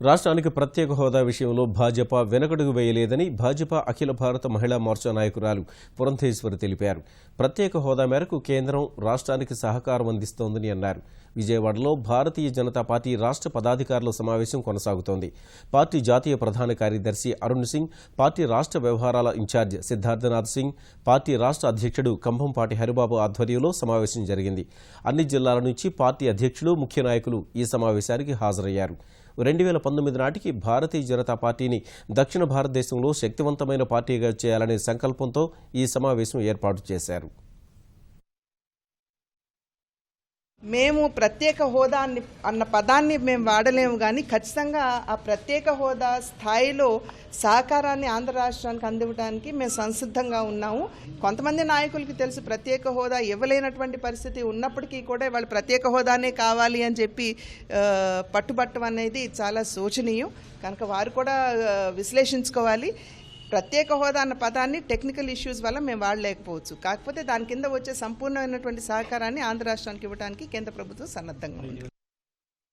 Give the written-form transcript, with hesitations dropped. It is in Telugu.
రాష్ట్రానికి ప్రత్యేక హోదా విషయంలో భాజపా వెనకడుగు వేయలేదని భాజపా అఖిల భారత మహిళా మోర్చా నాయకురాలు పురంధేశ్వరి తెలిపారు. ప్రత్యేక హోదా మేరకు కేంద్రం రాష్ట్రానికి సహకారం అందిస్తోందని అన్నారు. విజయవాడలో భారతీయ జనతా పార్టీ రాష్ట్ర పదాధికారుల సమావేశం కొనసాగుతోంది. పార్టీ జాతీయ ప్రధాన కార్యదర్శి అరుణ్ సింగ్, పార్టీ రాష్ట్ర వ్యవహారాల ఇన్ఛార్జ్ సిద్ధార్థనాథ్ సింగ్, పార్టీ రాష్ట్ర అధ్యక్షుడు కంభంపాటి హరిబాబు ఆధ్వర్యంలో సమావేశం జరిగింది. అన్ని జిల్లాల నుంచి పార్టీ అధ్యక్షులు, ముఖ్య నాయకులు ఈ సమావేశానికి హాజరయ్యారు. 2019 నాటికి భారతీయ జనతా పార్టీని దక్షిణ భారతదేశంలో శక్తివంతమైన పార్టీగా చేయాలనే సంకల్పంతో ఈ సమావేశం ఏర్పాటు చేశారు. మేము ప్రత్యేక హోదా అన్న పదాన్ని మేము వాడలేము, కానీ ఖచ్చితంగా ఆ ప్రత్యేక హోదా స్థాయిలో సహకారాన్ని ఆంధ్ర రాష్ట్రానికి అందివ్వడానికి మేము సంసిద్ధంగా ఉన్నాము. కొంతమంది నాయకులకి తెలుసు ప్రత్యేక హోదా ఇవ్వలేనటువంటి పరిస్థితి ఉన్నప్పటికీ కూడా వాళ్ళు ప్రత్యేక హోదానే కావాలి అని చెప్పి పట్టుబట్టం అనేది చాలా శోచనీయం. కనుక వారు కూడా విశ్లేషించుకోవాలి. ప్రత్యేక హోదా అన్న పదాన్ని టెక్నికల్ ఇష్యూస్ వల్ల మేము వాడలేకపోవచ్చు. కాకపోతే దాని కింద వచ్చే సంపూర్ణమైనటువంటి సహకారాన్ని ఆంధ్ర రాష్ట్రానికి ఇవ్వడానికి కేంద్ర ప్రభుత్వం సన్నద్ధంగా ఉంది.